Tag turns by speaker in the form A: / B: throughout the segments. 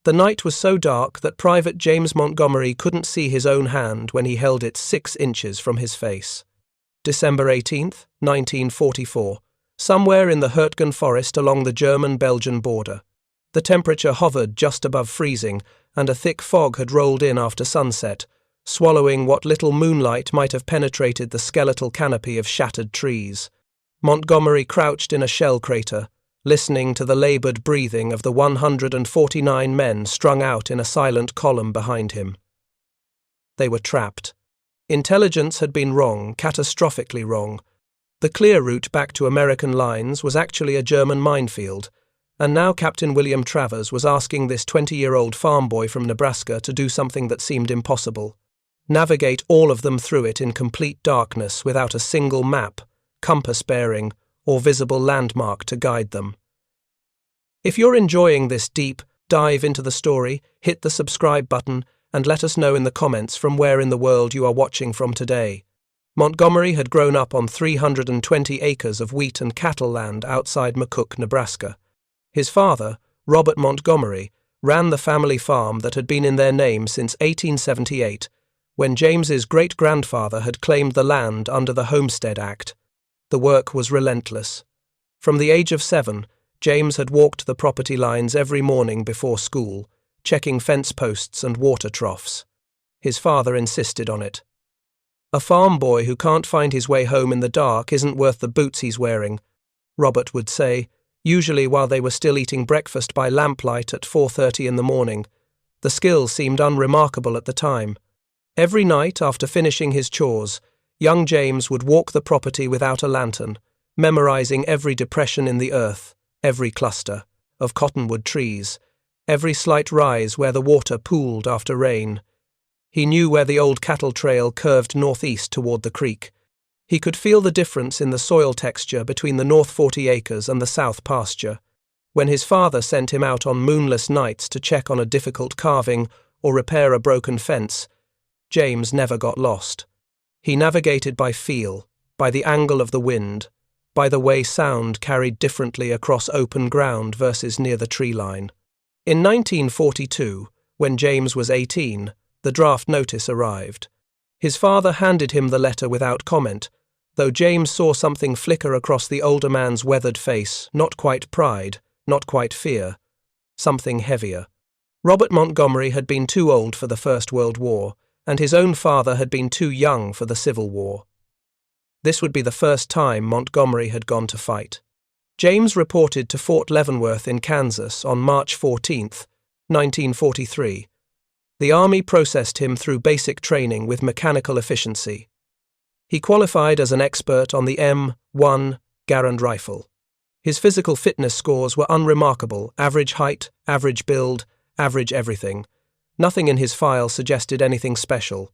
A: The night was so dark that Private James Montgomery couldn't see his own hand when he held it 6 inches from his face. December 18th, 1944, somewhere in the Hurtgen forest along the German-Belgian border. The temperature hovered just above freezing, and a thick fog had rolled in after sunset, swallowing what little moonlight might have penetrated the skeletal canopy of shattered trees. Montgomery crouched in a shell crater, listening to the laboured breathing of the 149 men strung out in a silent column behind him. They were trapped. Intelligence had been wrong, catastrophically wrong. The clear route back to American lines was actually a German minefield, and now Captain William Travers was asking this 20-year-old farm boy from Nebraska to do something that seemed impossible. Navigate all of them through it in complete darkness without a single map, compass bearing, or visible landmark to guide them. If you're enjoying this deep dive into the story, hit the subscribe button and let us know in the comments from where in the world you are watching from today. Montgomery had grown up on 320 acres of wheat and cattle land outside McCook, Nebraska. His father, Robert Montgomery, ran the family farm that had been in their name since 1878, when James's great-grandfather had claimed the land under the Homestead Act. The work was relentless. From the age of 7, James had walked the property lines every morning before school, checking fence posts and water troughs. His father insisted on it. "A farm boy who can't find his way home in the dark isn't worth the boots he's wearing," Robert would say, usually while they were still eating breakfast by lamplight at 4:30 in the morning. The skill seemed unremarkable at the time. Every night, after finishing his chores, young James would walk the property without a lantern, memorizing every depression in the earth, every cluster of cottonwood trees, every slight rise where the water pooled after rain. He knew where the old cattle trail curved northeast toward the creek. He could feel the difference in the soil texture between the north 40 acres and the south pasture. When his father sent him out on moonless nights to check on a difficult carving or repair a broken fence, James never got lost. He navigated by feel, by the angle of the wind, by the way sound carried differently across open ground versus near the tree line. In 1942, when James was 18, the draft notice arrived. His father handed him the letter without comment, though James saw something flicker across the older man's weathered face, not quite pride, not quite fear, something heavier. Robert Montgomery had been too old for the First World War, and his own father had been too young for the Civil War. This would be the first time Montgomery had gone to fight. James reported to Fort Leavenworth in Kansas on March 14, 1943. The Army processed him through basic training with mechanical efficiency. He qualified as an expert on the M1 Garand rifle. His physical fitness scores were unremarkable: average height, average build, average everything. Nothing in his file suggested anything special.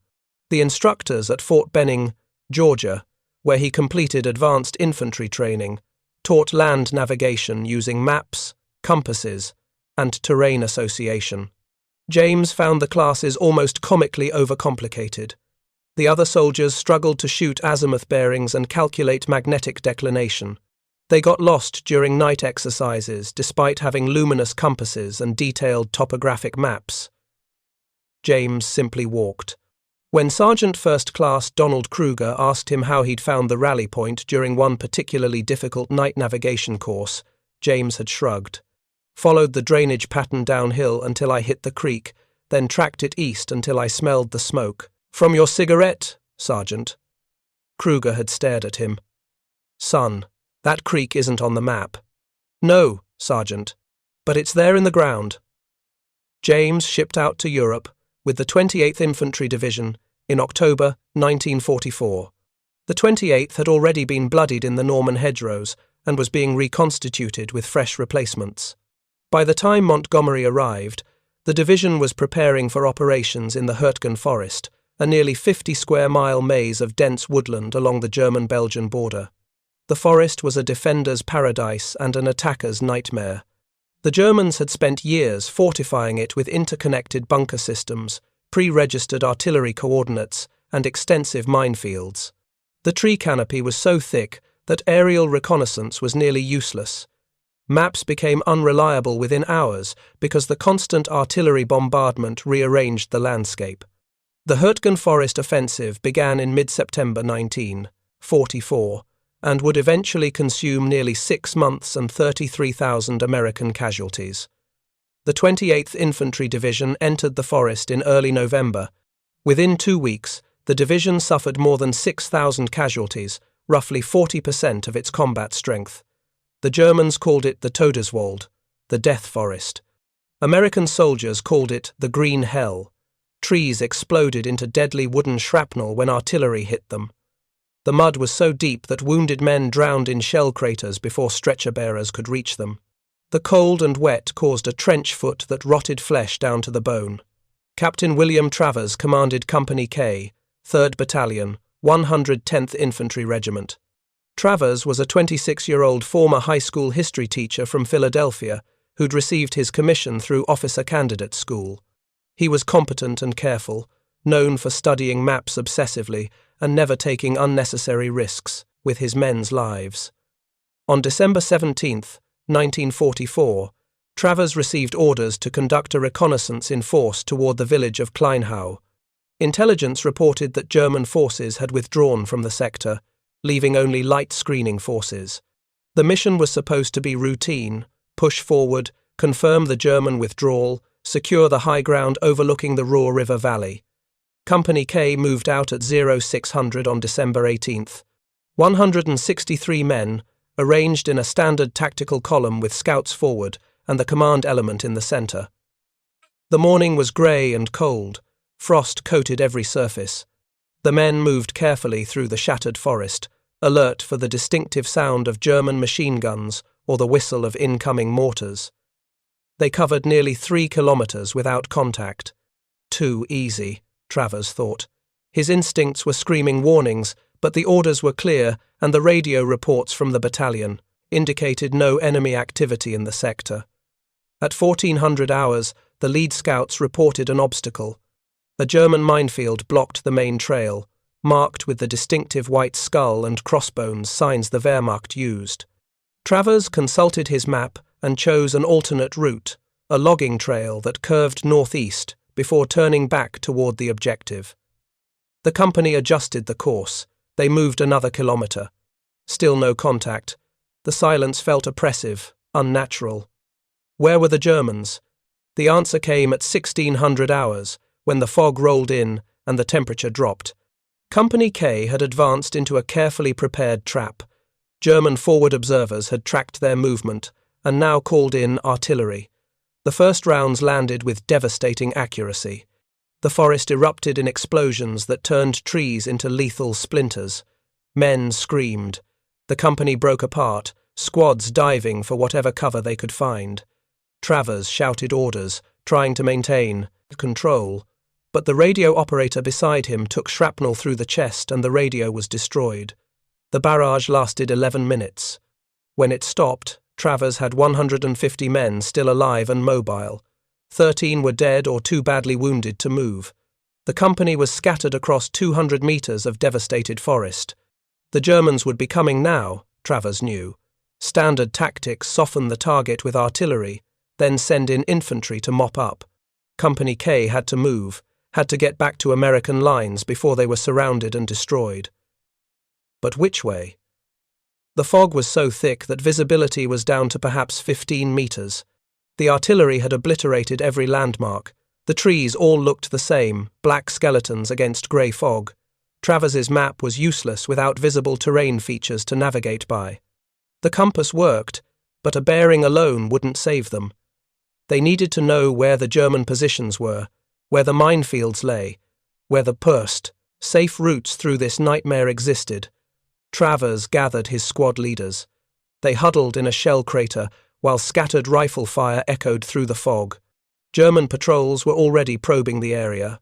A: The instructors at Fort Benning, Georgia, where he completed advanced infantry training, taught land navigation using maps, compasses, and terrain association. James found the classes almost comically overcomplicated. The other soldiers struggled to shoot azimuth bearings and calculate magnetic declination. They got lost during night exercises despite having luminous compasses and detailed topographic maps. James simply walked. When Sergeant First Class Donald Kruger asked him how he'd found the rally point during one particularly difficult night navigation course, James had shrugged. "Followed the drainage pattern downhill until I hit the creek, then tracked it east until I smelled the smoke. From your cigarette, Sergeant." Kruger had stared at him. "Son, that creek isn't on the map." "No, Sergeant, but it's there in the ground." James shipped out to Europe with the 28th Infantry Division in October 1944. The 28th had already been bloodied in the Norman hedgerows and was being reconstituted with fresh replacements. By the time Montgomery arrived, the division was preparing for operations in the Hurtgen Forest, a nearly 50-square-mile maze of dense woodland along the German-Belgian border. The forest was a defender's paradise and an attacker's nightmare. The Germans had spent years fortifying it with interconnected bunker systems, pre-registered artillery coordinates, and extensive minefields. The tree canopy was so thick that aerial reconnaissance was nearly useless. Maps became unreliable within hours because the constant artillery bombardment rearranged the landscape. The Hurtgen Forest offensive began in mid-September 1944 and would eventually consume nearly 6 months and 33,000 American casualties. The 28th Infantry Division entered the forest in early November. Within 2 weeks, the division suffered more than 6,000 casualties, roughly 40% of its combat strength. The Germans called it the Todeswald, the Death Forest. American soldiers called it the Green Hell. Trees exploded into deadly wooden shrapnel when artillery hit them. The mud was so deep that wounded men drowned in shell craters before stretcher-bearers could reach them. The cold and wet caused a trench foot that rotted flesh down to the bone. Captain William Travers commanded Company K, 3rd Battalion, 110th Infantry Regiment. Travers was a 26-year-old former high school history teacher from Philadelphia who'd received his commission through Officer Candidate School. He was competent and careful, known for studying maps obsessively and never taking unnecessary risks with his men's lives. On December 17, 1944, Travers received orders to conduct a reconnaissance in force toward the village of Kleinhau. Intelligence reported that German forces had withdrawn from the sector, leaving only light screening forces. The mission was supposed to be routine: push forward, confirm the German withdrawal, secure the high ground overlooking the Ruhr River Valley. Company K moved out at 0600 on December 18th. 163 men, arranged in a standard tactical column with scouts forward and the command element in the center. The morning was grey and cold. Frost coated every surface. The men moved carefully through the shattered forest, alert for the distinctive sound of German machine guns or the whistle of incoming mortars. They covered nearly 3 kilometers without contact. Too easy, Travers thought. His instincts were screaming warnings, but the orders were clear, and the radio reports from the battalion indicated no enemy activity in the sector. At 1400 hours, the lead scouts reported an obstacle. A German minefield blocked the main trail, marked with the distinctive white skull and crossbones signs the Wehrmacht used. Travers consulted his map and chose an alternate route, a logging trail that curved northeast before turning back toward the objective. The company adjusted the course. They moved another kilometer. Still no contact. The silence felt oppressive, unnatural. Where were the Germans? The answer came at 1600 hours, when the fog rolled in and the temperature dropped. Company K had advanced into a carefully prepared trap. German forward observers had tracked their movement and now called in artillery. The first rounds landed with devastating accuracy. The forest erupted in explosions that turned trees into lethal splinters. Men screamed. The company broke apart, squads diving for whatever cover they could find. Travers shouted orders, trying to maintain control, but the radio operator beside him took shrapnel through the chest and the radio was destroyed. The barrage lasted 11 minutes. When it stopped, Travers had 150 men still alive and mobile. 13 were dead or too badly wounded to move. The company was scattered across 200 meters of devastated forest. The Germans would be coming now, Travers knew. Standard tactics: soften the target with artillery, then send in infantry to mop up. Company K had to move, had to get back to American lines before they were surrounded and destroyed. But which way? The fog was so thick that visibility was down to perhaps 15 meters. The artillery had obliterated every landmark. The trees all looked the same, black skeletons against grey fog. Travers's map was useless without visible terrain features to navigate by. The compass worked, but a bearing alone wouldn't save them. They needed to know where the German positions were, where the minefields lay, where the pursed, safe routes through this nightmare existed. Travers gathered his squad leaders. They huddled in a shell crater while scattered rifle fire echoed through the fog. German patrols were already probing the area.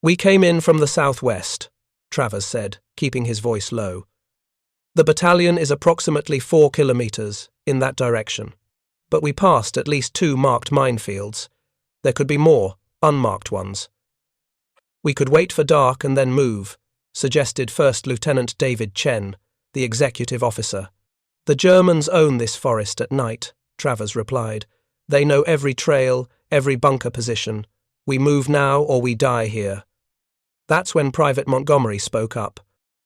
A: "We came in from the southwest," Travers said, keeping his voice low. "The battalion is approximately 4 kilometers in that direction, but we passed at least 2 marked minefields. There could be more, unmarked ones. We could wait for dark and then move," suggested First Lieutenant David Chen, the executive officer. "The Germans own this forest at night," Travers replied. "They know every trail, every bunker position. We move now or we die here." That's when Private Montgomery spoke up.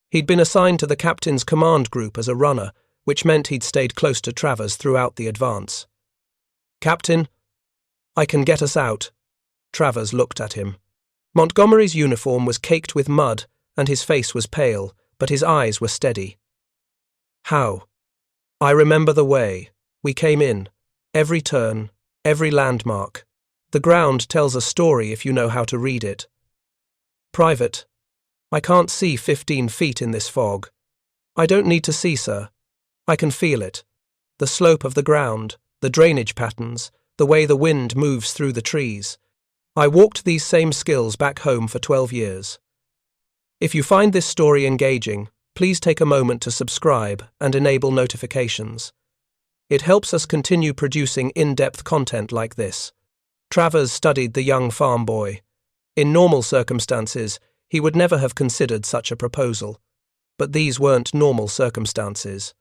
A: He'd been assigned to the captain's command group as a runner, which meant he'd stayed close to Travers throughout the advance. "Captain, I can get us out." Travers looked at him. Montgomery's uniform was caked with mud, and his face was pale, but his eyes were steady. "How?" "I remember the way. We came in. Every turn, every landmark. The ground tells a story if you know how to read it." "Private, I can't see 15 feet in this fog." "I don't need to see, sir. I can feel it. The slope of the ground, the drainage patterns, the way the wind moves through the trees. I walked these same skills back home for 12 years. If you find this story engaging, please take a moment to subscribe and enable notifications. It helps us continue producing in-depth content like this. Travers studied the young farm boy. In normal circumstances, he would never have considered such a proposal. But these weren't normal circumstances.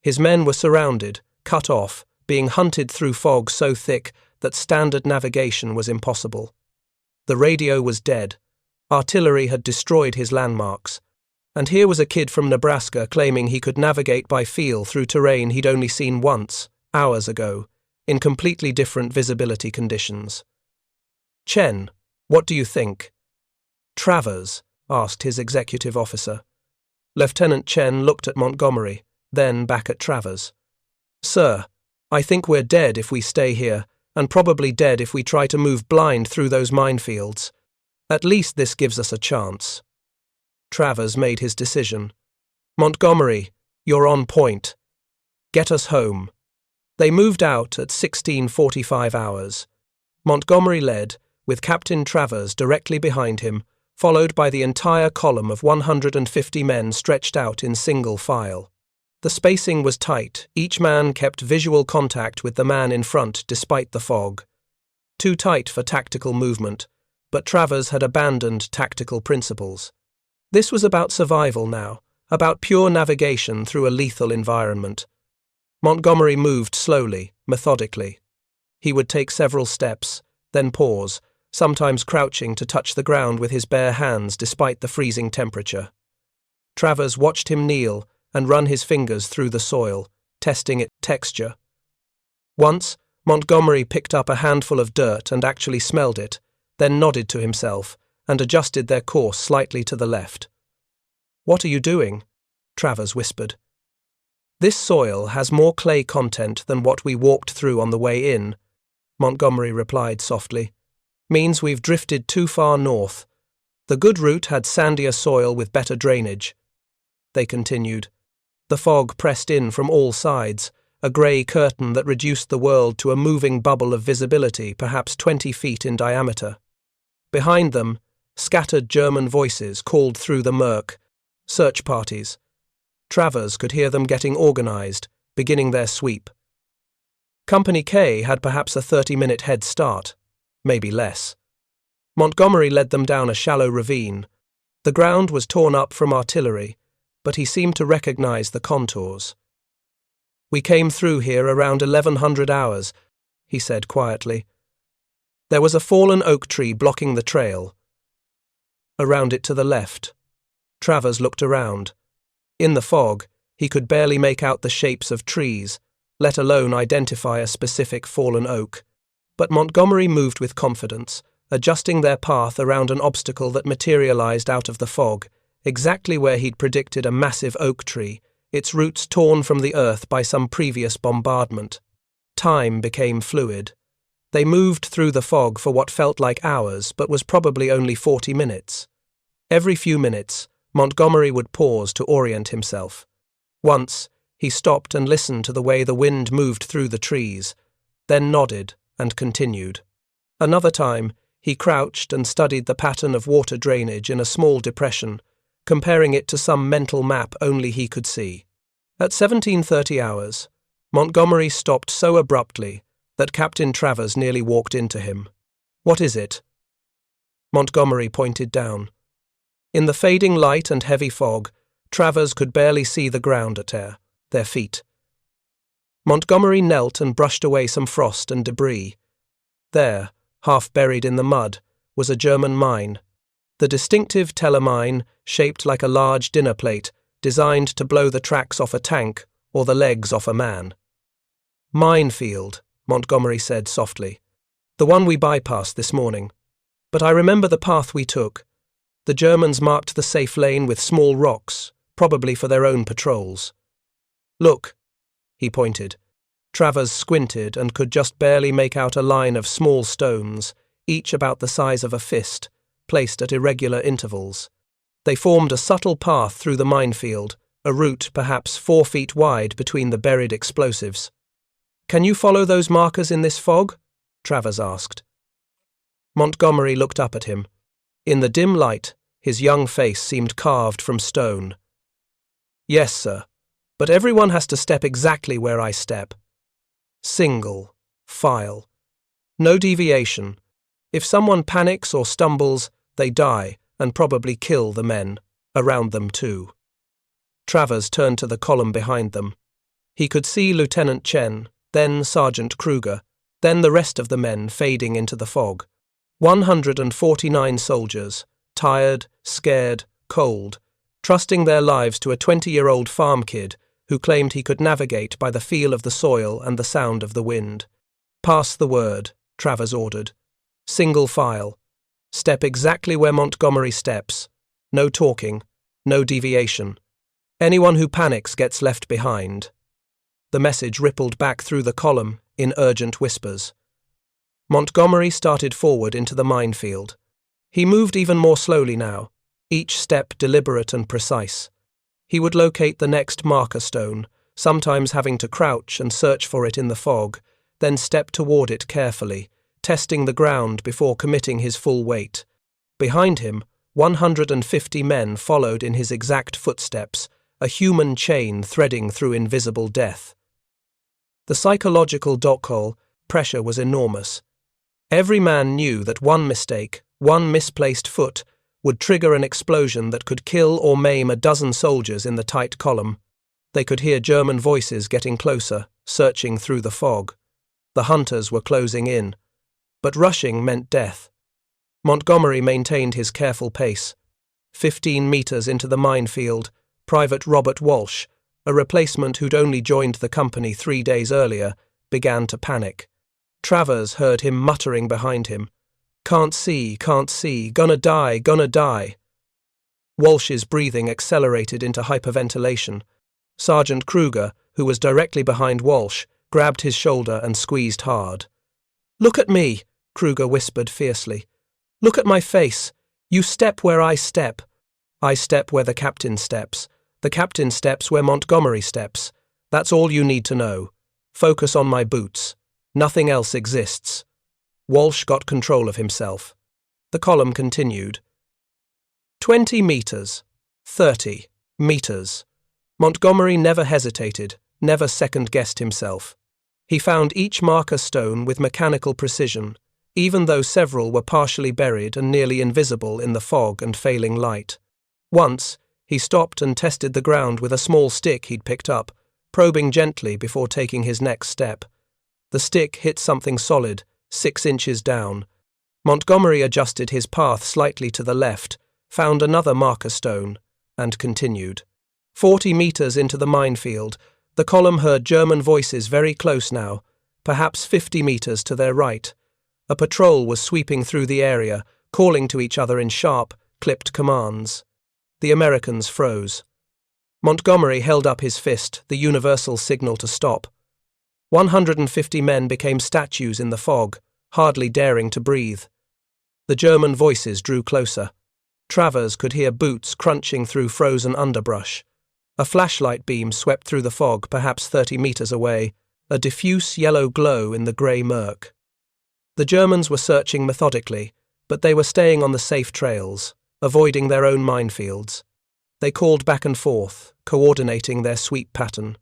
A: His men were surrounded, cut off, being hunted through fog so thick that standard navigation was impossible. The radio was dead. Artillery had destroyed his landmarks. And here was a kid from Nebraska claiming he could navigate by feel through terrain he'd only seen once, hours ago, in completely different visibility conditions. "Chen, what do you think?" "Travers," asked his executive officer. Lieutenant Chen looked at Montgomery, then back at Travers. "Sir, I think we're dead if we stay here, and probably dead if we try to move blind through those minefields. At least this gives us a chance." Travers made his decision. "Montgomery, you're on point. Get us home." They moved out at 16:45 hours. Montgomery led, with Captain Travers directly behind him, followed by the entire column of 150 men stretched out in single file. The spacing was tight. Each man kept visual contact with the man in front despite the fog. Too tight for tactical movement, but Travers had abandoned tactical principles. This was about survival now, about pure navigation through a lethal environment. Montgomery moved slowly, methodically. He would take several steps, then pause, sometimes crouching to touch the ground with his bare hands despite the freezing temperature. Travers watched him kneel and run his fingers through the soil, testing its texture. Once, Montgomery picked up a handful of dirt and actually smelled it, then nodded to himself and adjusted their course slightly to the left. "What are you doing?" Travers whispered. "This soil has more clay content than what we walked through on the way in," Montgomery replied softly. "Means we've drifted too far north. The good route had sandier soil with better drainage." They continued. The fog pressed in from all sides, a grey curtain that reduced the world to a moving bubble of visibility perhaps 20 feet in diameter. Behind them, scattered German voices called through the murk. Search parties. Travers could hear them getting organised, beginning their sweep. Company K had perhaps a 30-minute head start, maybe less. Montgomery led them down a shallow ravine. The ground was torn up from artillery, but he seemed to recognise the contours. "We came through here around 1100 hours," he said quietly. There was a fallen oak tree blocking the trail. Around it to the left. Travers looked around. In the fog, he could barely make out the shapes of trees, let alone identify a specific fallen oak. But Montgomery moved with confidence, adjusting their path around an obstacle that materialized out of the fog, exactly where he'd predicted a massive oak tree, its roots torn from the earth by some previous bombardment. Time became fluid. They moved through the fog for what felt like hours, but was probably only 40 minutes. Every few minutes, Montgomery would pause to orient himself. Once, he stopped and listened to the way the wind moved through the trees, then nodded and continued. Another time, he crouched and studied the pattern of water drainage in a small depression, comparing it to some mental map only he could see. At 17:30 hours, Montgomery stopped so abruptly that Captain Travers nearly walked into him. "What is it?" Montgomery pointed down. In the fading light and heavy fog, Travers could barely see the ground at their feet. Montgomery knelt and brushed away some frost and debris. There, half buried in the mud, was a German mine. The distinctive Teller mine, shaped like a large dinner plate, designed to blow the tracks off a tank or the legs off a man. "Minefield," Montgomery said softly. "The one we bypassed this morning. But I remember the path we took. The Germans marked the safe lane with small rocks, probably for their own patrols. Look," he pointed. Travers squinted and could just barely make out a line of small stones, each about the size of a fist, placed at irregular intervals. They formed a subtle path through the minefield, a route perhaps 4 feet wide between the buried explosives. "Can you follow those markers in this fog?" Travers asked. Montgomery looked up at him. In the dim light, his young face seemed carved from stone. "Yes, sir, but everyone has to step exactly where I step. Single file. No deviation. If someone panics or stumbles, they die and probably kill the men around them too." Travers turned to the column behind them. He could see Lieutenant Chen, then Sergeant Kruger, then the rest of the men fading into the fog. 149 soldiers, tired, scared, cold, trusting their lives to a 20-year-old farm kid who claimed he could navigate by the feel of the soil and the sound of the wind. "Pass the word," Travers ordered. "Single file. Step exactly where Montgomery steps. No talking, no deviation. Anyone who panics gets left behind." The message rippled back through the column in urgent whispers. Montgomery started forward into the minefield. He moved even more slowly now, each step deliberate and precise. He would locate the next marker stone, sometimes having to crouch and search for it in the fog, then step toward it carefully, testing the ground before committing his full weight. Behind him, 150 men followed in his exact footsteps, a human chain threading through invisible death. The psychological dockhole pressure was enormous. Every man knew that one mistake, one misplaced foot, would trigger an explosion that could kill or maim a dozen soldiers in the tight column. They could hear German voices getting closer, searching through the fog. The hunters were closing in. But rushing meant death. Montgomery maintained his careful pace. 15 meters into the minefield, Private Robert Walsh, a replacement who'd only joined the company 3 days earlier, began to panic. Travers heard him muttering behind him. Can't see, gonna die. Walsh's breathing accelerated into hyperventilation. Sergeant Kruger, who was directly behind Walsh, grabbed his shoulder and squeezed hard. "Look at me," Kruger whispered fiercely. "Look at my face. You step where I step. I step where the captain steps. The captain steps where Montgomery steps. That's all you need to know. Focus on my boots. Nothing else exists." Walsh got control of himself. The column continued. 20 meters. 30 meters. Montgomery never hesitated, never second-guessed himself. He found each marker stone with mechanical precision, even though several were partially buried and nearly invisible in the fog and failing light. Once, he stopped and tested the ground with a small stick he'd picked up, probing gently before taking his next step. The stick hit something solid, 6 inches down. Montgomery adjusted his path slightly to the left, found another marker stone, and continued. 40 meters into the minefield, the column heard German voices very close now, perhaps 50 meters to their right. A patrol was sweeping through the area, calling to each other in sharp, clipped commands. The Americans froze. Montgomery held up his fist, the universal signal to stop. 150 men became statues in the fog, hardly daring to breathe. The German voices drew closer. Travers could hear boots crunching through frozen underbrush. A flashlight beam swept through the fog, perhaps 30 meters away, a diffuse yellow glow in the grey murk. The Germans were searching methodically, but they were staying on the safe trails, avoiding their own minefields. They called back and forth, coordinating their sweep pattern.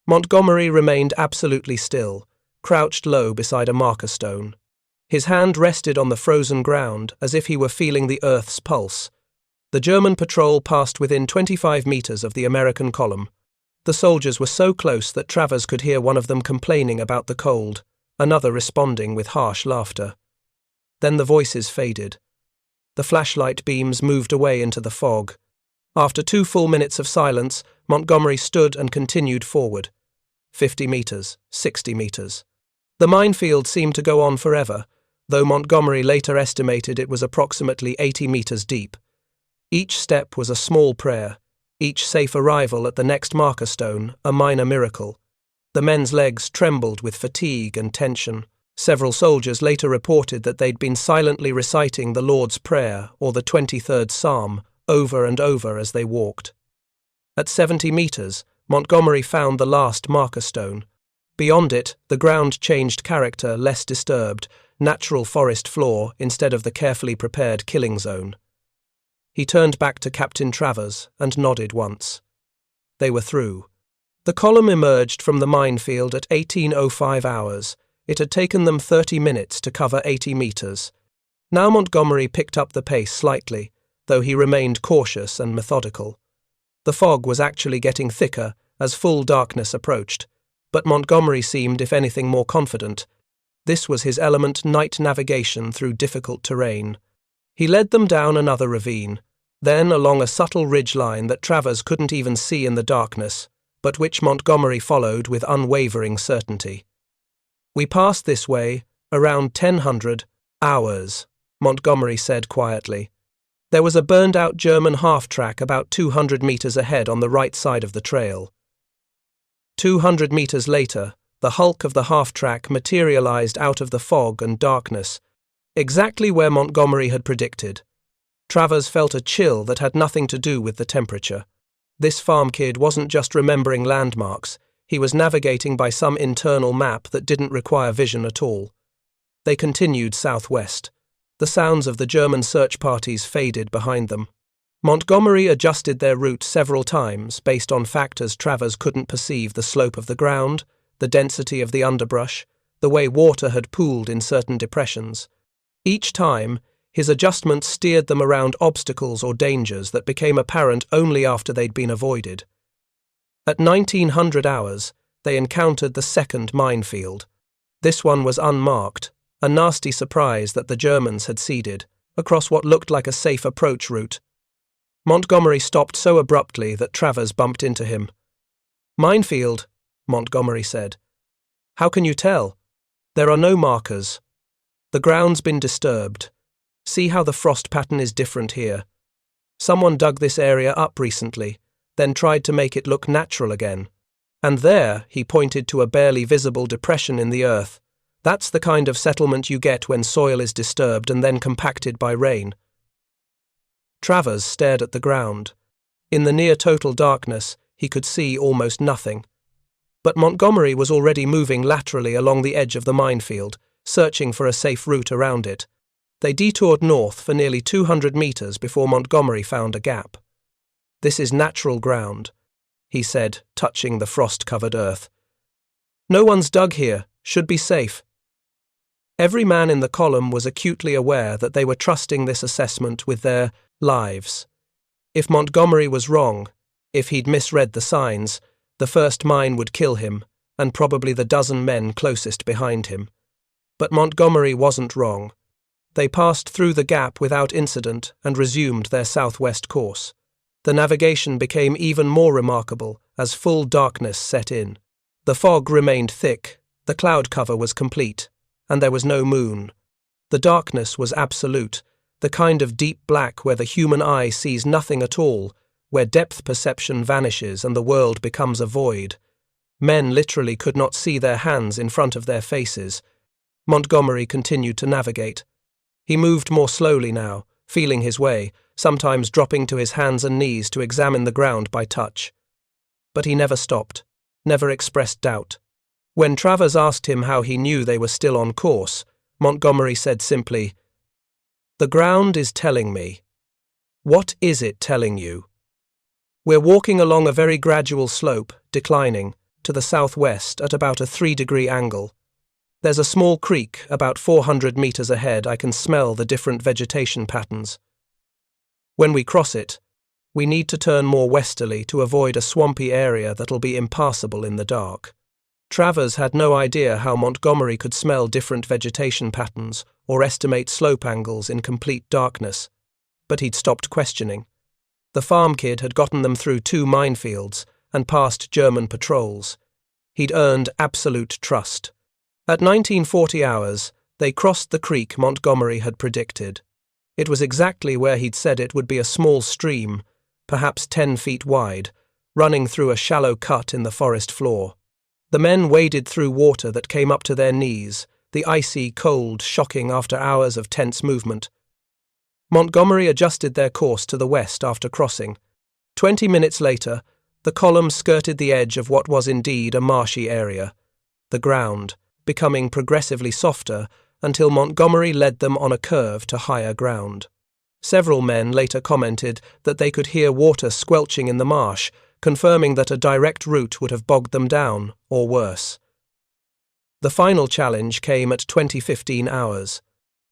A: Montgomery remained absolutely still, crouched low beside a marker stone. His hand rested on the frozen ground as if he were feeling the earth's pulse. The German patrol passed within 25 meters of the American column. The soldiers were so close that Travers could hear one of them complaining about the cold, another responding with harsh laughter. Then the voices faded. The flashlight beams moved away into the fog. After 2 full minutes of silence, Montgomery stood and continued forward. 50 meters, 60 meters. The minefield seemed to go on forever, though Montgomery later estimated it was approximately 80 meters deep. Each step was a small prayer, each safe arrival at the next marker stone a minor miracle. The men's legs trembled with fatigue and tension. Several soldiers later reported that they'd been silently reciting the Lord's Prayer or the 23rd Psalm over and over as they walked. At 70 meters, Montgomery found the last marker stone. Beyond it, the ground changed character, less disturbed, natural forest floor instead of the carefully prepared killing zone. He turned back to Captain Travers and nodded once. They were through. The column emerged from the minefield at 18:05 hours. It had taken them 30 minutes to cover 80 meters. Now Montgomery picked up the pace slightly, though he remained cautious and methodical. The fog was actually getting thicker as full darkness approached, but Montgomery seemed, if anything, more confident. This was his element, night navigation through difficult terrain. He led them down another ravine, then along a subtle ridgeline that Travers couldn't even see in the darkness, but which Montgomery followed with unwavering certainty. "We passed this way around 1000 hours," Montgomery said quietly. There was a burned-out German half-track about 200 meters ahead on the right side of the trail. 200 meters later, the hulk of the half-track materialized out of the fog and darkness, exactly where Montgomery had predicted. Travers felt a chill that had nothing to do with the temperature. This farm kid wasn't just remembering landmarks, he was navigating by some internal map that didn't require vision at all. They continued southwest. The sounds of the German search parties faded behind them. Montgomery adjusted their route several times based on factors Travers couldn't perceive: the slope of the ground, the density of the underbrush, the way water had pooled in certain depressions. Each time, his adjustments steered them around obstacles or dangers that became apparent only after they'd been avoided. At 1900 hours, they encountered the second minefield. This one was unmarked, a nasty surprise that the Germans had ceded, across what looked like a safe approach route. Montgomery stopped so abruptly that Travers bumped into him. "Minefield," Montgomery said. "How can you tell? There are no markers. The ground's been disturbed. See how the frost pattern is different here. Someone dug this area up recently, then tried to make it look natural again. And there," he pointed to a barely visible depression in the earth. "That's the kind of settlement you get when soil is disturbed and then compacted by rain." Travers stared at the ground. In the near-total darkness, he could see almost nothing. But Montgomery was already moving laterally along the edge of the minefield, searching for a safe route around it. They detoured north for nearly 200 meters before Montgomery found a gap. "This is natural ground," he said, touching the frost-covered earth. "No one's dug here. Should be safe." Every man in the column was acutely aware that they were trusting this assessment with their lives. If Montgomery was wrong, if he'd misread the signs, the first mine would kill him, and probably the dozen men closest behind him. But Montgomery wasn't wrong. They passed through the gap without incident and resumed their southwest course. The navigation became even more remarkable as full darkness set in. The fog remained thick, the cloud cover was complete, and there was no moon. The darkness was absolute, the kind of deep black where the human eye sees nothing at all, where depth perception vanishes and the world becomes a void. Men literally could not see their hands in front of their faces. Montgomery continued to navigate. He moved more slowly now, feeling his way, sometimes dropping to his hands and knees to examine the ground by touch. But he never stopped, never expressed doubt. When Travers asked him how he knew they were still on course, Montgomery said simply, "The ground is telling me." "What is it telling you?" "We're walking along a very gradual slope, declining, to the southwest at about a 3-degree angle. There's a small creek about 400 meters ahead. I can smell the different vegetation patterns. When we cross it, We need to turn more westerly to avoid a swampy area that'll be impassable in the dark. Travers had no idea how Montgomery could smell different vegetation patterns or estimate slope angles in complete darkness, but he'd stopped questioning. The farm kid had gotten them through 2 minefields and past German patrols. He'd earned absolute trust. At 1940 hours, they crossed the creek Montgomery had predicted. It was exactly where he'd said it would be, a small stream, perhaps 10 feet wide, running through a shallow cut in the forest floor. The men waded through water that came up to their knees, the icy cold shocking after hours of tense movement. Montgomery adjusted their course to the west after crossing. 20 minutes later, the column skirted the edge of what was indeed a marshy area, the ground becoming progressively softer until Montgomery led them on a curve to higher ground. Several men later commented that they could hear water squelching in the marsh, confirming that a direct route would have bogged them down, or worse. The final challenge came at 20:15 hours.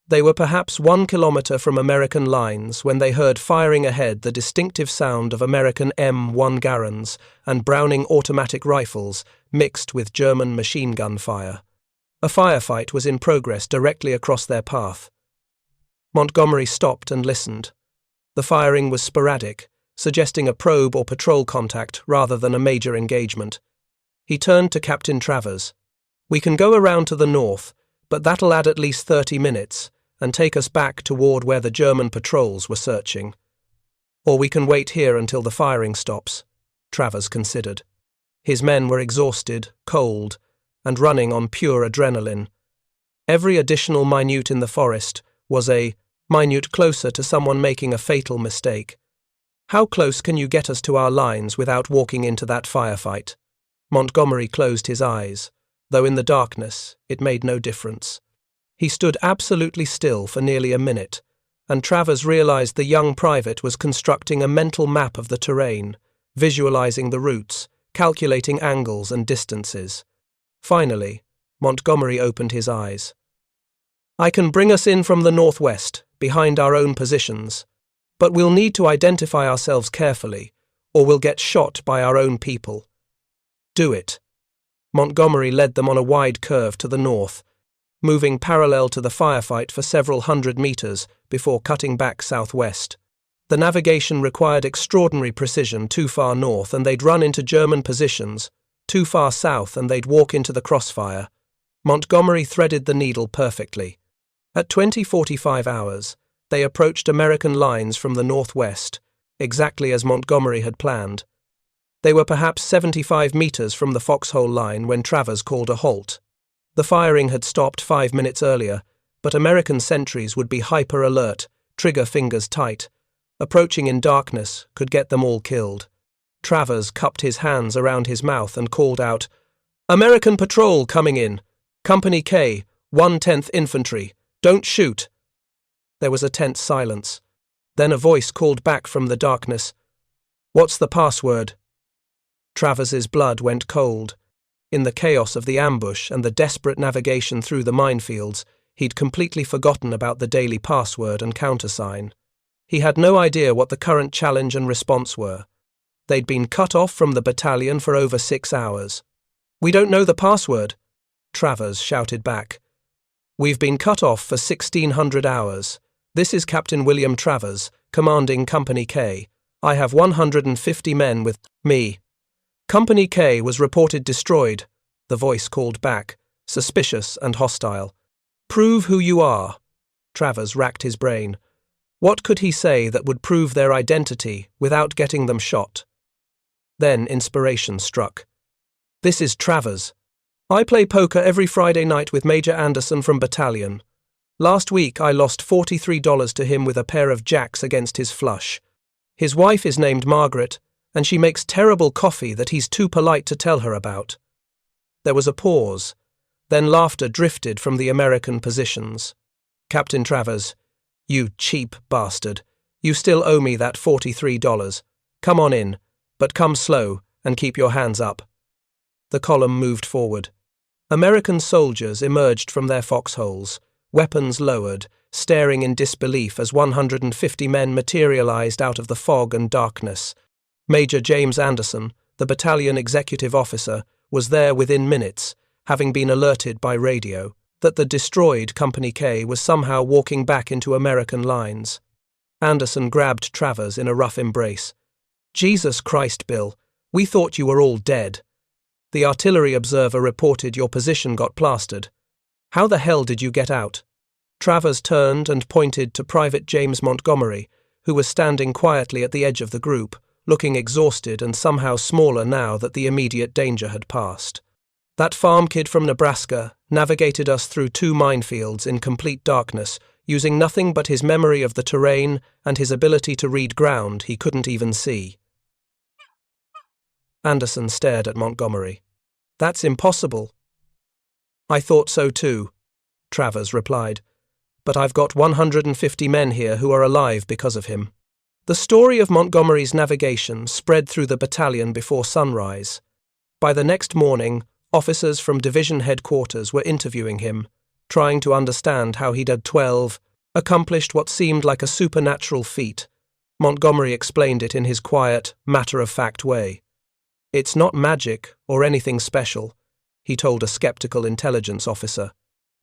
A: They were perhaps 1 kilometer from American lines when they heard firing ahead the distinctive sound of American M1 Garand and Browning automatic rifles mixed with German machine gun fire. A firefight was in progress directly across their path. Montgomery stopped and listened. The firing was sporadic, suggesting a probe or patrol contact rather than a major engagement. He turned to Captain Travers. "We can go around to the north, but that'll add at least 30 minutes and take us back toward where the German patrols were searching. Or we can wait here until the firing stops," Travers considered. His men were exhausted, cold, and running on pure adrenaline. Every additional minute in the forest was a minute closer to someone making a fatal mistake. "How close can you get us to our lines without walking into that firefight?" Montgomery closed his eyes, though in the darkness it made no difference. He stood absolutely still for nearly a minute, and Travers realized the young private was constructing a mental map of the terrain, visualizing the routes, calculating angles and distances. Finally, Montgomery opened his eyes. "I can bring us in from the northwest, behind our own positions. But we'll need to identify ourselves carefully, or we'll get shot by our own people." "Do it." Montgomery led them on a wide curve to the north, moving parallel to the firefight for several hundred meters before cutting back southwest. The navigation required extraordinary precision. Too far north and they'd run into German positions, too far south and they'd walk into the crossfire. Montgomery threaded the needle perfectly. At 20:45 hours, they approached American lines from the northwest, exactly as Montgomery had planned. They were perhaps 75 meters from the foxhole line when Travers called a halt. The firing had stopped 5 minutes earlier, but American sentries would be hyper-alert, trigger fingers tight. Approaching in darkness could get them all killed. Travers cupped his hands around his mouth and called out, "American patrol coming in. Company K, 110th Infantry. Don't shoot." There was a tense silence. Then a voice called back from the darkness, "What's the password?" Travers's blood went cold. In the chaos of the ambush and the desperate navigation through the minefields, he'd completely forgotten about the daily password and countersign. He had no idea what the current challenge and response were. They'd been cut off from the battalion for over 6 hours. "We don't know the password," Travers shouted back. "We've been cut off for 1600 hours. This is Captain William Travers, commanding Company K. I have 150 men with me." "Company K was reported destroyed," the voice called back, suspicious and hostile. "Prove who you are." Travers racked his brain. What could he say that would prove their identity without getting them shot? Then inspiration struck. "This is Travers. I play poker every Friday night with Major Anderson from Battalion. Last week I lost $43 to him with a pair of jacks against his flush. His wife is named Margaret, and she makes terrible coffee that he's too polite to tell her about." There was a pause. Then laughter drifted from the American positions. "Captain Travers, you cheap bastard. You still owe me that $43. Come on in, but come slow and keep your hands up." The column moved forward. American soldiers emerged from their foxholes, weapons lowered, staring in disbelief as 150 men materialized out of the fog and darkness. Major James Anderson, the battalion executive officer, was there within minutes, having been alerted by radio that the destroyed Company K was somehow walking back into American lines. Anderson grabbed Travers in a rough embrace. "Jesus Christ, Bill, we thought you were all dead. The artillery observer reported your position got plastered. How the hell did you get out?" Travers turned and pointed to Private James Montgomery, who was standing quietly at the edge of the group, looking exhausted and somehow smaller now that the immediate danger had passed. "That farm kid from Nebraska navigated us through 2 minefields in complete darkness, using nothing but his memory of the terrain and his ability to read ground he couldn't even see." Anderson stared at Montgomery. "That's impossible." "I thought so too," Travers replied. "But I've got 150 men here who are alive because of him." The story of Montgomery's navigation spread through the battalion before sunrise. By the next morning, officers from division headquarters were interviewing him, trying to understand how he'd had 12, accomplished what seemed like a supernatural feat. Montgomery explained it in his quiet, matter-of-fact way. "It's not magic or anything special," he told a skeptical intelligence officer.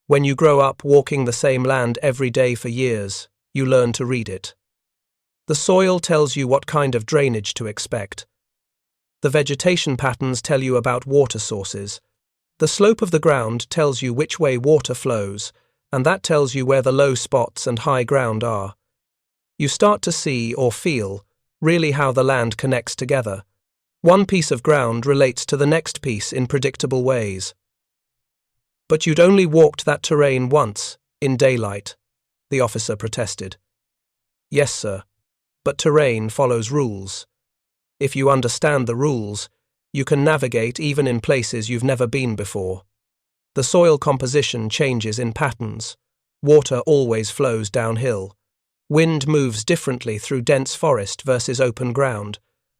A: "When you grow up walking the same land every day for years, you learn to read it. The soil tells you what kind of drainage to expect. The vegetation patterns tell you about water sources. The slope of the ground tells you which way water flows, and that tells you where the low spots and high ground are. You start to see or feel really how the land connects together. One piece of ground relates to the next piece in predictable ways." "But you'd only walked that terrain once, in daylight," the officer protested. "Yes, sir. But terrain follows rules. If you understand the rules, you can navigate even in places you've never been before. The soil composition changes in patterns. Water always flows downhill. Wind moves differently through dense forest versus open ground.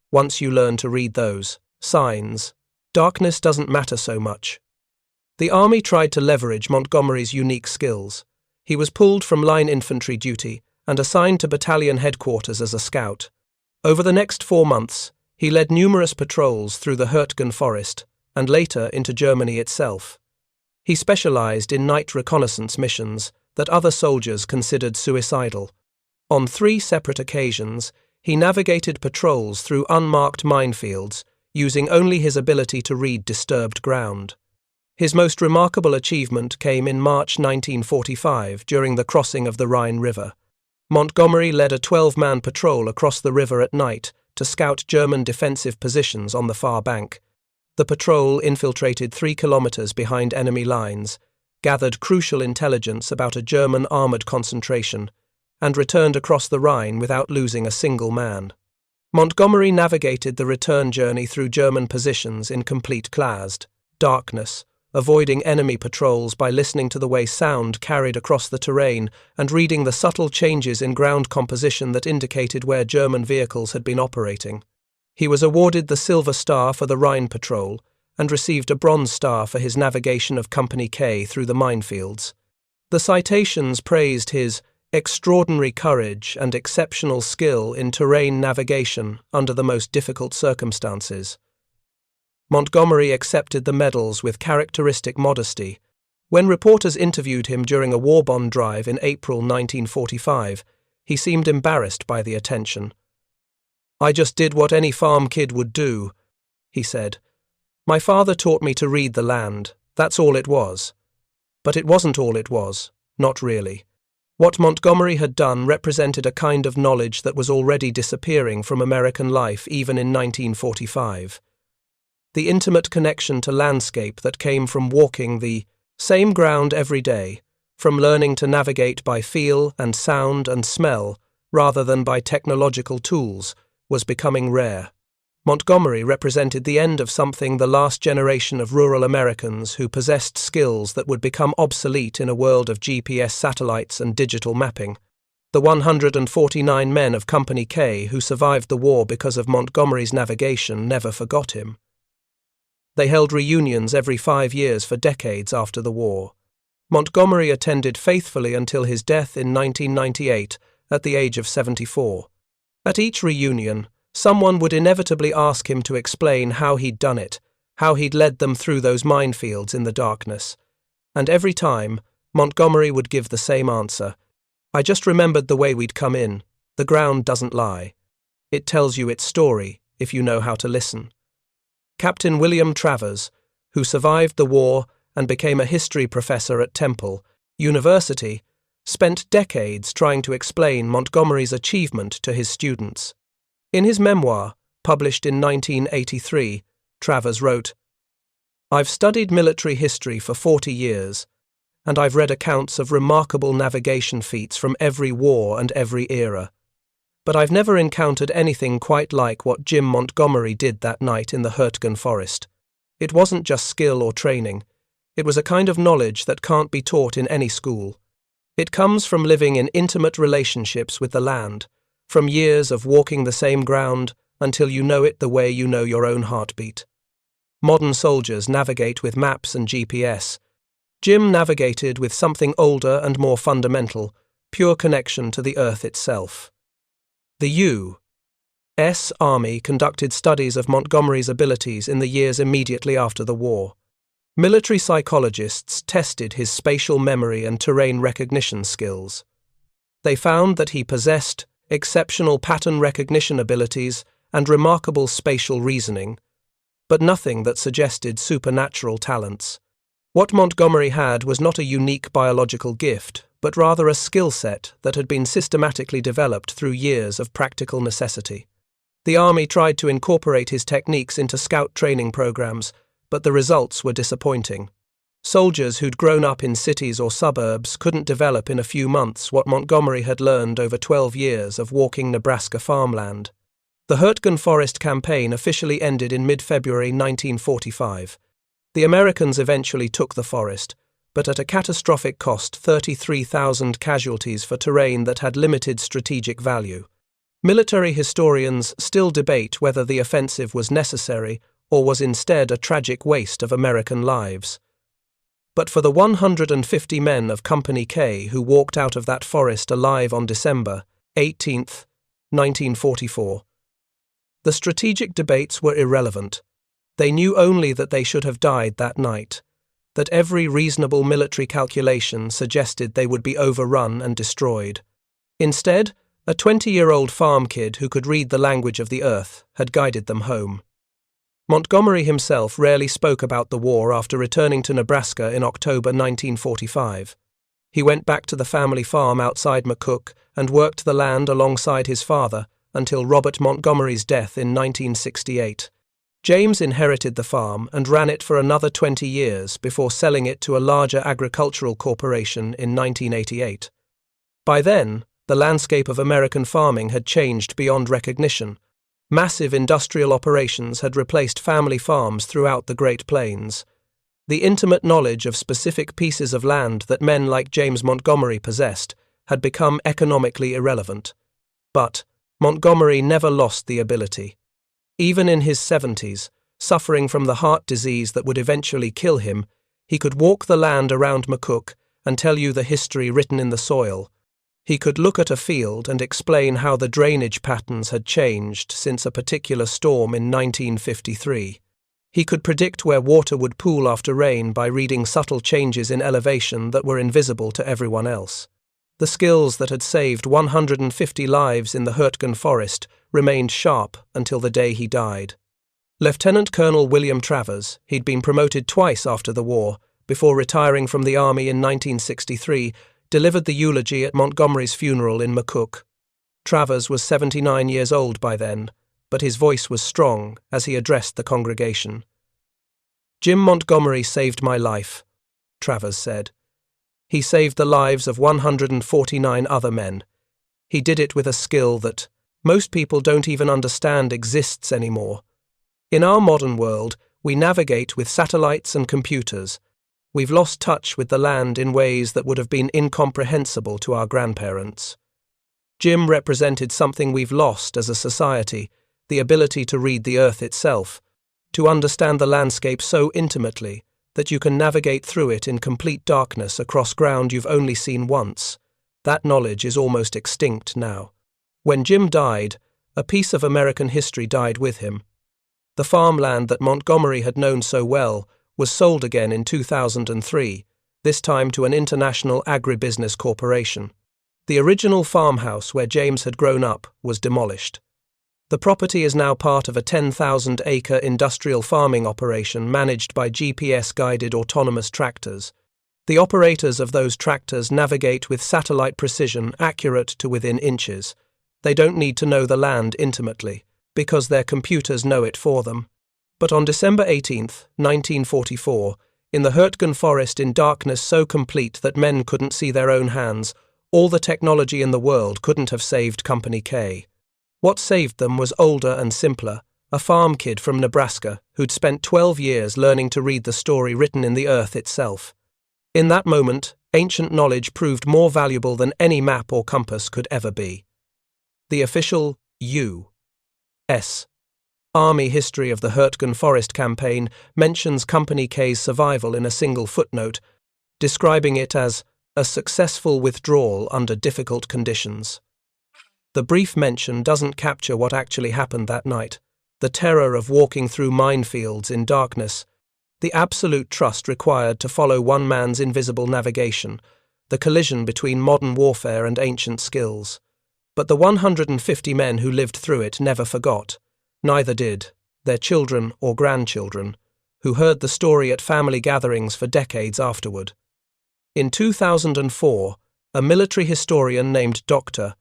A: Once you learn to read those signs, darkness doesn't matter so much." The army tried to leverage Montgomery's unique skills. He was pulled from line infantry duty and assigned to battalion headquarters as a scout. Over the next 4 months, he led numerous patrols through the Hurtgen forest and later into Germany itself. He specialized in night reconnaissance missions that other soldiers considered suicidal. On 3 separate occasions, he navigated patrols through unmarked minefields, using only his ability to read disturbed ground. His most remarkable achievement came in March 1945 during the crossing of the Rhine River. Montgomery led a 12-man patrol across the river at night to scout German defensive positions on the far bank. The patrol infiltrated 3 kilometers behind enemy lines, gathered crucial intelligence about a German armored concentration, and returned across the Rhine without losing a single man. Montgomery navigated the return journey through German positions in complete clasd, darkness, avoiding enemy patrols by listening to the way sound carried across the terrain and reading the subtle changes in ground composition that indicated where German vehicles had been operating. He was awarded the Silver Star for the Rhine Patrol and received a Bronze Star for his navigation of Company K through the minefields. The citations praised his extraordinary courage and exceptional skill in terrain navigation under the most difficult circumstances. Montgomery accepted the medals with characteristic modesty. When reporters interviewed him during a war bond drive in April 1945, he seemed embarrassed by the attention. "I just did what any farm kid would do," he said. "My father taught me to read the land, that's all it was." But it wasn't all it was, not really. What Montgomery had done represented a kind of knowledge that was already disappearing from American life even in 1945. The intimate connection to landscape that came from walking the same ground every day, from learning to navigate by feel and sound and smell rather than by technological tools, was becoming rare. Montgomery represented the end of something the last generation of rural Americans who possessed skills that would become obsolete in a world of GPS satellites and digital mapping. The 149 men of Company K who survived the war because of Montgomery's navigation never forgot him. They held reunions every 5 years for decades after the war. Montgomery attended faithfully until his death in 1998 at the age of 74. At each reunion, someone would inevitably ask him to explain how he'd done it, how he'd led them through those minefields in the darkness. And every time, Montgomery would give the same answer. I just remembered the way we'd come in. The ground doesn't lie. It tells you its story, if you know how to listen. Captain William Travers, who survived the war and became a history professor at Temple University, spent decades trying to explain Montgomery's achievement to his students. In his memoir, published in 1983, Travers wrote, "I've studied military history for 40 years, and I've read accounts of remarkable navigation feats from every war and every era. But I've never encountered anything quite like what Jim Montgomery did that night in the Hurtgen Forest. It wasn't just skill or training. It was a kind of knowledge that can't be taught in any school. It comes from living in intimate relationships with the land, from years of walking the same ground until you know it the way you know your own heartbeat. Modern soldiers navigate with maps and GPS. Jim navigated with something older and more fundamental, pure connection to the earth itself." The U.S. Army conducted studies of Montgomery's abilities in the years immediately after the war. Military psychologists tested his spatial memory and terrain recognition skills. They found that he possessed exceptional pattern recognition abilities and remarkable spatial reasoning, but nothing that suggested supernatural talents. What Montgomery had was not a unique biological gift, but rather a skill set that had been systematically developed through years of practical necessity. The Army tried to incorporate his techniques into scout training programs, but the results were disappointing. Soldiers who'd grown up in cities or suburbs couldn't develop in a few months what Montgomery had learned over 12 years of walking Nebraska farmland. The Hurtgen Forest campaign officially ended in mid-February 1945. The Americans eventually took the forest, but at a catastrophic cost, 33,000 casualties for terrain that had limited strategic value. Military historians still debate whether the offensive was necessary or was instead a tragic waste of American lives. But for the 150 men of Company K who walked out of that forest alive on December 18, 1944, the strategic debates were irrelevant. They knew only that they should have died that night, that every reasonable military calculation suggested they would be overrun and destroyed. Instead, a 20-year-old farm kid who could read the language of the earth had guided them home. Montgomery himself rarely spoke about the war after returning to Nebraska in October 1945. He went back to the family farm outside McCook and worked the land alongside his father until Robert Montgomery's death in 1968. James inherited the farm and ran it for another 20 years before selling it to a larger agricultural corporation in 1988. By then, the landscape of American farming had changed beyond recognition. Massive industrial operations had replaced family farms throughout the Great Plains. The intimate knowledge of specific pieces of land that men like James Montgomery possessed had become economically irrelevant. But Montgomery never lost the ability. Even in his 70s, suffering from the heart disease that would eventually kill him, he could walk the land around McCook and tell you the history written in the soil. He could look at a field and explain how the drainage patterns had changed since a particular storm in 1953. He could predict where water would pool after rain by reading subtle changes in elevation that were invisible to everyone else. The skills that had saved 150 lives in the Hurtgen Forest remained sharp until the day he died. Lieutenant Colonel William Travers, he'd been promoted twice after the war, before retiring from the Army in 1963, delivered the eulogy at Montgomery's funeral in McCook. Travers was 79 years old by then, but his voice was strong as he addressed the congregation. "Jim Montgomery saved my life," Travers said. "He saved the lives of 149 other men. He did it with a skill that most people don't even understand exists anymore. In our modern world, we navigate with satellites and computers. We've lost touch with the land in ways that would have been incomprehensible to our grandparents. Jim represented something we've lost as a society, the ability to read the earth itself, to understand the landscape so intimately that you can navigate through it in complete darkness across ground you've only seen once. That knowledge is almost extinct now. When Jim died, a piece of American history died with him. The farmland that Montgomery had known so well was sold again in 2003, this time to an international agribusiness corporation. The original farmhouse where James had grown up was demolished. The property is now part of a 10,000-acre industrial farming operation managed by GPS-guided autonomous tractors. The operators of those tractors navigate with satellite precision accurate to within inches. They don't need to know the land intimately, because their computers know it for them. But on December 18, 1944, in the Hurtgen forest in darkness so complete that men couldn't see their own hands, all the technology in the world couldn't have saved Company K. What saved them was older and simpler, a farm kid from Nebraska who'd spent 12 years learning to read the story written in the earth itself. In that moment, ancient knowledge proved more valuable than any map or compass could ever be. The official U.S. Army history of the Hurtgen Forest campaign mentions Company K's survival in a single footnote, describing it as a successful withdrawal under difficult conditions. The brief mention doesn't capture what actually happened that night, the terror of walking through minefields in darkness, the absolute trust required to follow one man's invisible navigation, the collision between modern warfare and ancient skills. But the 150 men who lived through it never forgot, neither did their children or grandchildren, who heard the story at family gatherings for decades afterward. In 2004, a military historian named Dr.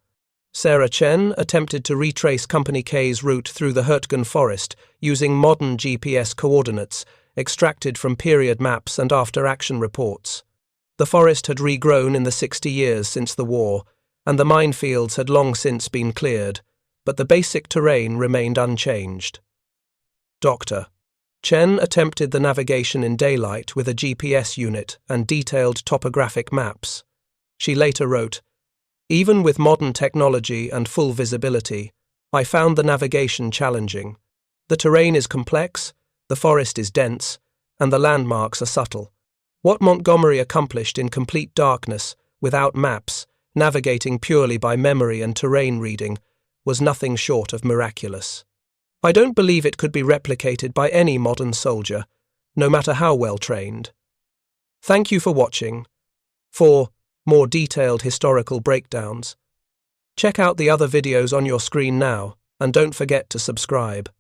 A: Sarah Chen attempted to retrace Company K's route through the Hurtgen forest using modern GPS coordinates extracted from period maps and after-action reports. The forest had regrown in the 60 years since the war, and the minefields had long since been cleared, but the basic terrain remained unchanged. Dr. Chen attempted the navigation in daylight with a GPS unit and detailed topographic maps. She later wrote, "Even with modern technology and full visibility, I found the navigation challenging. The terrain is complex, the forest is dense, and the landmarks are subtle. What Montgomery accomplished in complete darkness, without maps, navigating purely by memory and terrain reading, was nothing short of miraculous. I don't believe it could be replicated by any modern soldier, no matter how well trained." Thank you for watching. For more detailed historical breakdowns, check out the other videos on your screen now, and don't forget to subscribe.